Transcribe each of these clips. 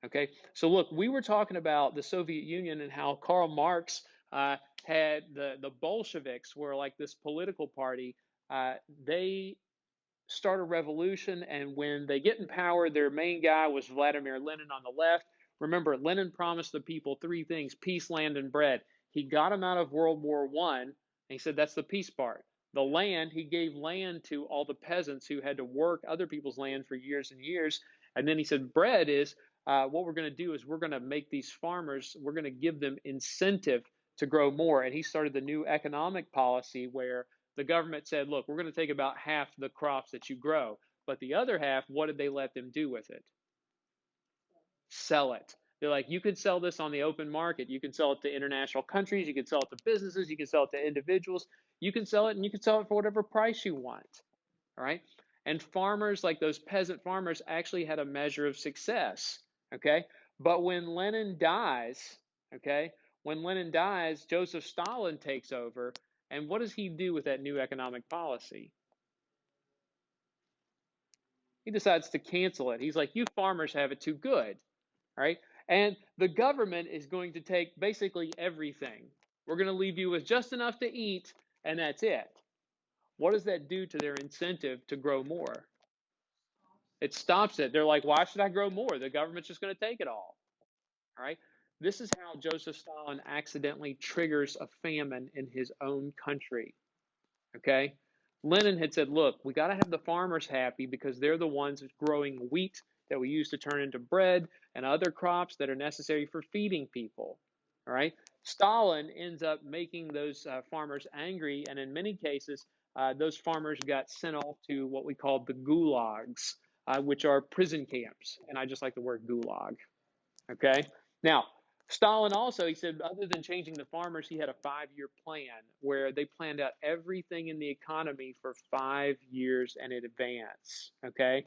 Okay, so look, we were talking about the Soviet Union and how Karl Marx had the Bolsheviks were like this political party. They start a revolution, and when they get in power, their main guy was Vladimir Lenin on the left. Remember, Lenin promised the people three things: peace, land, and bread. He got them out of World War One, and he said that's the peace part. The land, he gave land to all the peasants who had to work other people's land for years and years. And then he said, bread is what we're going to do is we're going to make these farmers, we're going to give them incentive to grow more. And he started the new economic policy where the government said, look, we're going to take about half the crops that you grow, but the other half, what did they let them do with it? Sell it. They're like, you can sell this on the open market. You can sell it to international countries. You can sell it to businesses. You can sell it to individuals. You can sell it, and you can sell it for whatever price you want. All right. And farmers, like those peasant farmers, actually had a measure of success. Okay. But when Lenin dies, okay, when Lenin dies, Joseph Stalin takes over. And what does he do with that new economic policy? He decides to cancel it. He's like, you farmers have it too good. Right? And the government is going to take basically everything. We're going to leave you with just enough to eat, and that's it. What does that do to their incentive to grow more? It stops it. They're like, why should I grow more? The government's just going to take it all. All right. This is how Joseph Stalin accidentally triggers a famine in his own country. Okay. Lenin had said, look, we got to have the farmers happy because they're the ones growing wheat that we use to turn into bread and other crops that are necessary for feeding people. All right. Stalin ends up making those farmers angry, and in many cases, those farmers got sent off to what we call the gulags, which are prison camps. And I just like the word gulag. Okay. Now, Stalin also, he said, other than changing the farmers, he had a 5 year plan where they planned out everything in the economy for 5 years in advance. Okay.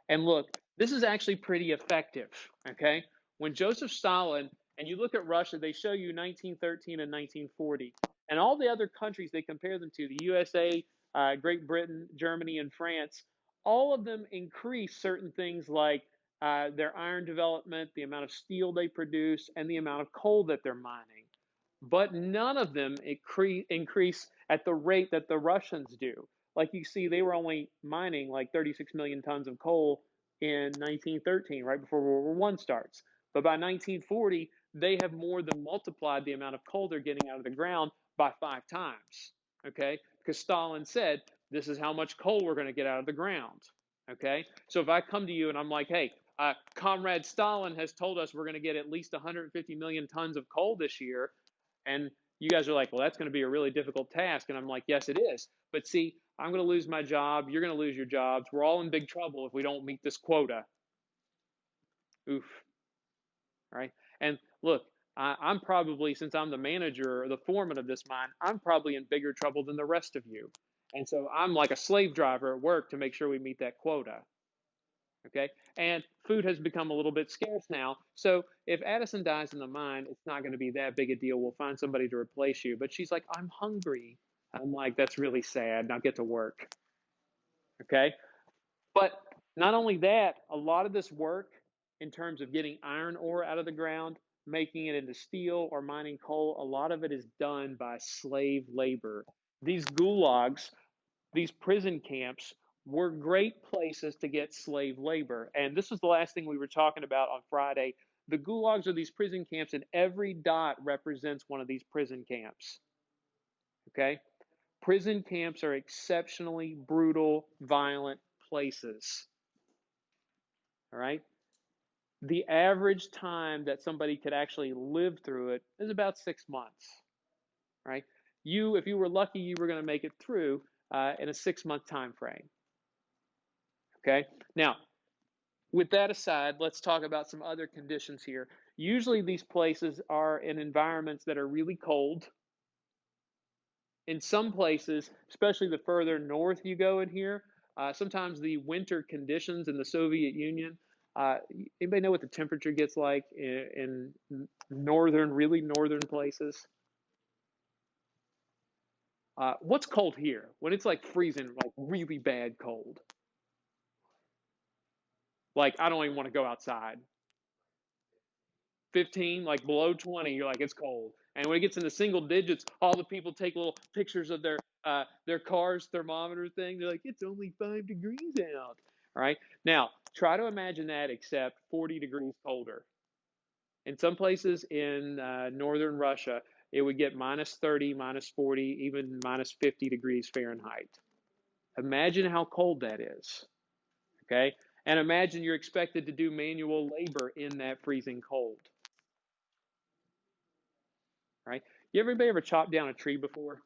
And look, this is actually pretty effective. Okay. When Joseph Stalin, and you look at Russia, they show you 1913 and 1940, and all the other countries they compare them to, the USA, Great Britain, Germany, and France, all of them increase certain things like their iron development, the amount of steel they produce, and the amount of coal that they're mining. But none of them increase at the rate that the Russians do. Like you see, they were only mining like 36 million tons of coal in 1913, right before World War One starts. But by 1940, they have more than multiplied the amount of coal they're getting out of the ground by 5 times. Okay, because Stalin said, this is how much coal we're going to get out of the ground. Okay, so if I come to you and I'm like, hey, Comrade Stalin has told us we're going to get at least 150 million tons of coal this year. And you guys are like, well, that's going to be a really difficult task. And I'm like, yes, it is. But see, I'm going to lose my job. You're going to lose your jobs. We're all in big trouble if we don't meet this quota. Oof. Right. And look, I'm probably, since I'm the manager or the foreman of this mine, I'm probably in bigger trouble than the rest of you. And so I'm like a slave driver at work to make sure we meet that quota. Okay. And food has become a little bit scarce now. So if Addison dies in the mine, it's not going to be that big a deal. We'll find somebody to replace you. But she's like, I'm hungry. I'm like, that's really sad. Now get to work. Okay. But not only that, a lot of this work in terms of getting iron ore out of the ground, making it into steel or mining coal, a lot of it is done by slave labor. These gulags, these prison camps, were great places to get slave labor. And this was the last thing we were talking about on Friday. The gulags are these prison camps, and every dot represents one of these prison camps. Okay? Prison camps are exceptionally brutal, violent places. All right? The average time that somebody could actually live through it is about 6 months. Right? You, if you were lucky, you were going to make it through in a 6 month time frame. Okay? Now, with that aside, let's talk about some other conditions here. Usually these places are in environments that are really cold. In some places, especially the further north you go in here, sometimes the winter conditions in the Soviet Union, anybody know what the temperature gets like in northern, really northern places? What's cold here? When it's like freezing, like really bad cold. Like I don't even want to go outside. 15, like below 20, you're like, it's cold. And when it gets into single digits, all the people take little pictures of their car's thermometer thing. They're like, it's only 5 degrees out. All right. Now, try to imagine that except 40 degrees colder. In some places in northern Russia, it would get minus 30, minus 40, even minus 50 degrees Fahrenheit. Imagine how cold that is. Okay. And imagine you're expected to do manual labor in that freezing cold. Right? You ever chopped down a tree before?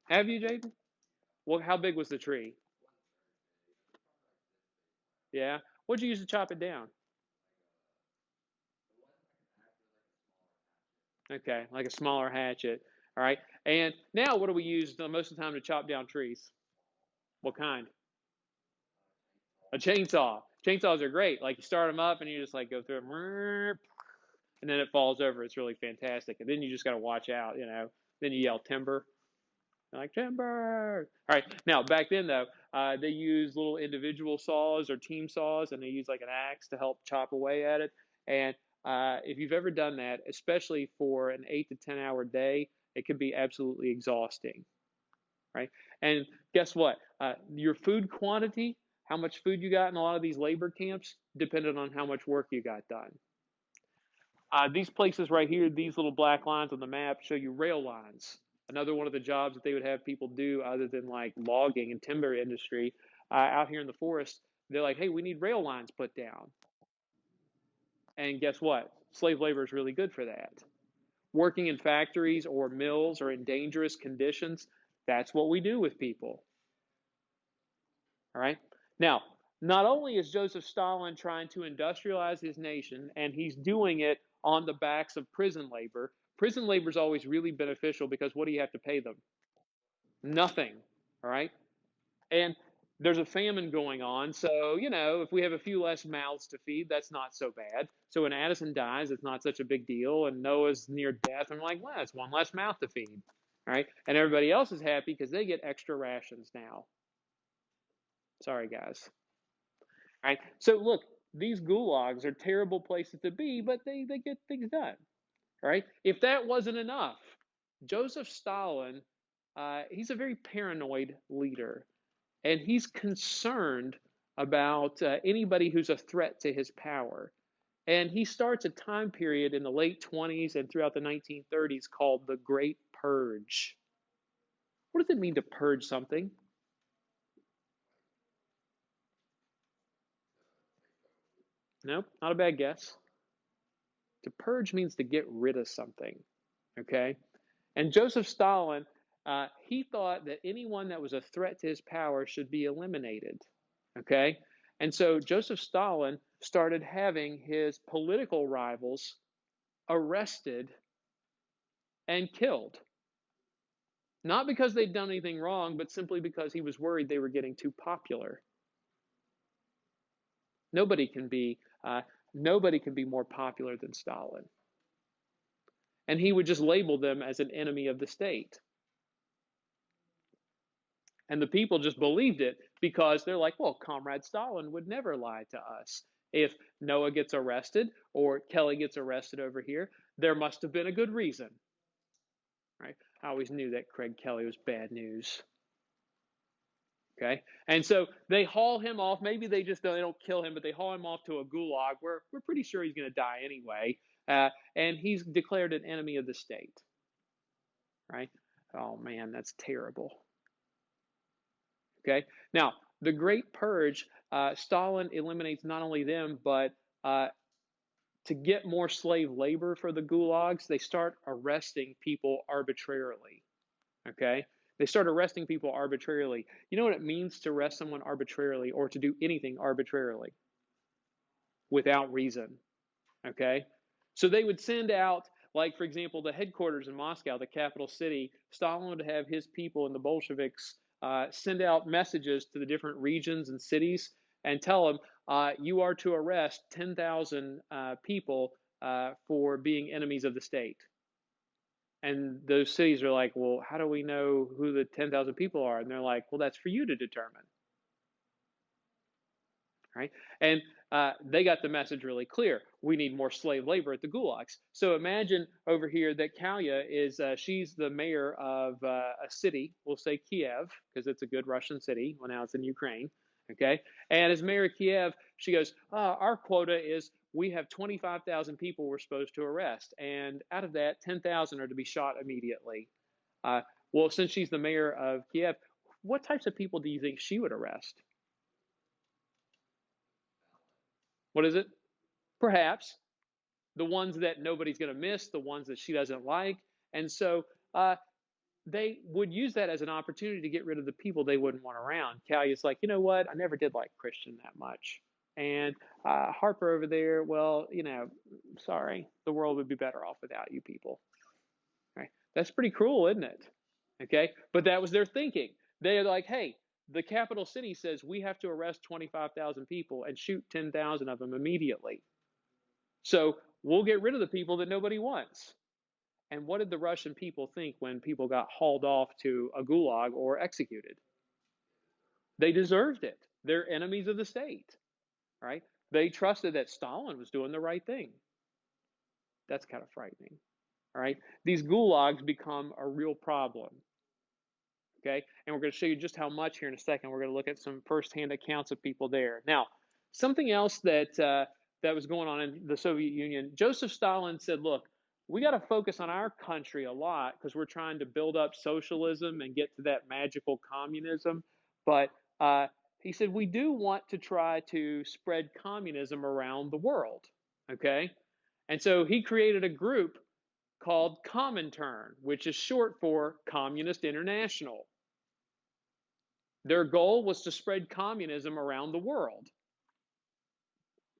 Have you, Jaden? Well, how big was the tree? Yeah. What'd you use to chop it down? Okay, like a smaller hatchet. All right. And now, what do we use most of the time to chop down trees? What kind? A chainsaw. Chainsaws are great. Like you start them up and you just like go through them, and then it falls over. It's really fantastic. And then you just got to watch out, you know. Then you yell timber. You're like timber. All right. Now back then though, they use little individual saws or team saws, and they use like an axe to help chop away at it. And if you've ever done that, especially for an 8 to 10 hour day, it can be absolutely exhausting, right? And guess what? Your food quantity, how much food you got in a lot of these labor camps, depended on how much work you got done. These places right here, these little black lines on the map show you rail lines. Another one of the jobs that they would have people do other than like logging and timber industry out here in the forest, they're like, hey, we need rail lines put down. And guess what? Slave labor is really good for that. Working in factories or mills or in dangerous conditions, that's what we do with people. All right. Now, not only is Joseph Stalin trying to industrialize his nation, and he's doing it on the backs of prison labor is always really beneficial because what do you have to pay them? Nothing. All right. And there's a famine going on. So, you know, if we have a few less mouths to feed, that's not so bad. So when Addison dies, it's not such a big deal. And Noah's near death. I'm like, well, it's one less mouth to feed. All right. And everybody else is happy because they get extra rations now. Sorry, guys. All right. So look, these gulags are terrible places to be, but they get things done. All right. If that wasn't enough, Joseph Stalin, he's a very paranoid leader, and he's concerned about anybody who's a threat to his power. And he starts a time period in the late 20s and throughout the 1930s called the Great Purge. What does it mean to purge something? Nope, not a bad guess. To purge means to get rid of something. Okay? And Joseph Stalin, he thought that anyone that was a threat to his power should be eliminated. Okay? And so Joseph Stalin started having his political rivals arrested and killed. Not because they'd done anything wrong, but simply because he was worried they were getting too popular. Nobody can be nobody can be more popular than Stalin. And he would just label them as an enemy of the state. And the people just believed it because they're like, well, Comrade Stalin would never lie to us. If Noah gets arrested or Kelly gets arrested over here, there must have been a good reason. Right? I always knew that Craig Kelly was bad news. Okay, and so they haul him off. Maybe they don't kill him, but they haul him off to a gulag where we're pretty sure he's going to die anyway. And he's declared an enemy of the state. Right? Oh man, that's terrible. Okay, now the Great Purge, Stalin eliminates not only them, but to get more slave labor for the gulags, they start arresting people arbitrarily. Okay, they start arresting people arbitrarily. You know what it means to arrest someone arbitrarily or to do anything arbitrarily? Without reason. Okay? So they would send out, like, for example, the headquarters in Moscow, the capital city. Stalin would have his people and the Bolsheviks send out messages to the different regions and cities and tell them, you are to arrest 10,000 people for being enemies of the state. And those cities are like, well, how do we know who the 10,000 people are? And they're like, well, that's for you to determine. Right? And they got the message really clear. We need more slave labor at the gulags. So imagine over here that Kalia is, she's the mayor of a city, we'll say Kiev, because it's a good Russian city. Well, now it's in Ukraine. Okay. And as mayor of Kiev, she goes, our quota is we have 25,000 people we're supposed to arrest. And out of that, 10,000 are to be shot immediately. Well, since she's the mayor of Kiev, what types of people do you think she would arrest? What is it? Perhaps the ones that nobody's going to miss, the ones that she doesn't like. And so they would use that as an opportunity to get rid of the people they wouldn't want around. Callia's like, you know what? I never did like Christian that much. And Harper over there, well, sorry, the world would be better off without you people. Right? That's pretty cruel, isn't it? Okay, but that was their thinking. They're like, hey, the capital city says we have to arrest 25,000 people and shoot 10,000 of them immediately. So we'll get rid of the people that nobody wants. And what did the Russian people think when people got hauled off to a gulag or executed? They deserved it. They're enemies of the state, right? They trusted that Stalin was doing the right thing. That's kind of frightening, all right? These gulags become a real problem, okay? And we're going to show you just how much here in a second. We're going to look at some firsthand accounts of people there. Now, something else that that was going on in the Soviet Union, Joseph Stalin said, look, we got to focus on our country a lot because we're trying to build up socialism and get to that magical communism. But he said, we do want to try to spread communism around the world, okay? And so he created a group called Comintern, which is short for Communist International. Their goal was to spread communism around the world,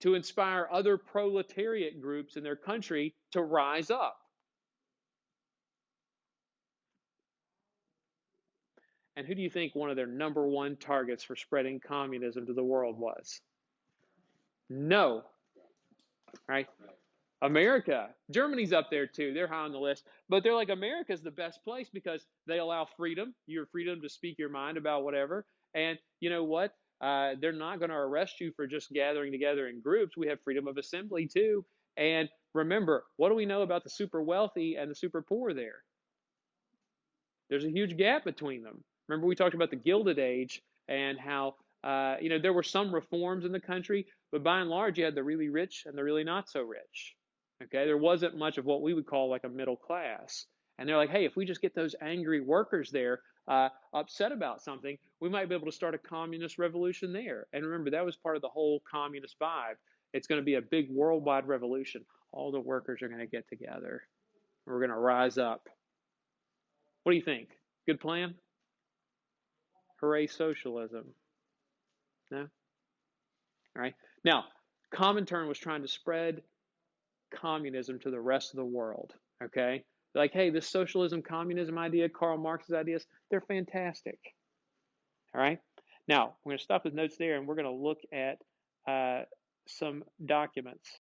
to inspire other proletariat groups in their country to rise up. And who do you think one of their number one targets for spreading communism to the world was? No, right? America. Germany's up there too. They're high on the list. But they're like, America's the best place because they allow freedom, your freedom to speak your mind about whatever. And you know what? They're not going to arrest you for just gathering together in groups. We have freedom of assembly too. And remember, what do we know about the super wealthy and the super poor there? There's a huge gap between them. Remember, we talked about the Gilded Age and how there were some reforms in the country, but by and large, you had the really rich and the really not so rich. Okay, there wasn't much of what we would call like a middle class. And they're like, hey, if we just get those angry workers there upset about something, we might be able to start a communist revolution there. And remember, that was part of the whole communist vibe. It's going to be a big worldwide revolution. All the workers are going to get together. We're going to rise up. What do you think? Good plan? Hooray, socialism. No? All right. Now, Comintern was trying to spread communism to the rest of the world. Okay? Like, hey, this socialism, communism idea, Karl Marx's ideas, they're fantastic. All right? Now, we're going to stop his notes there and we're going to look at some documents.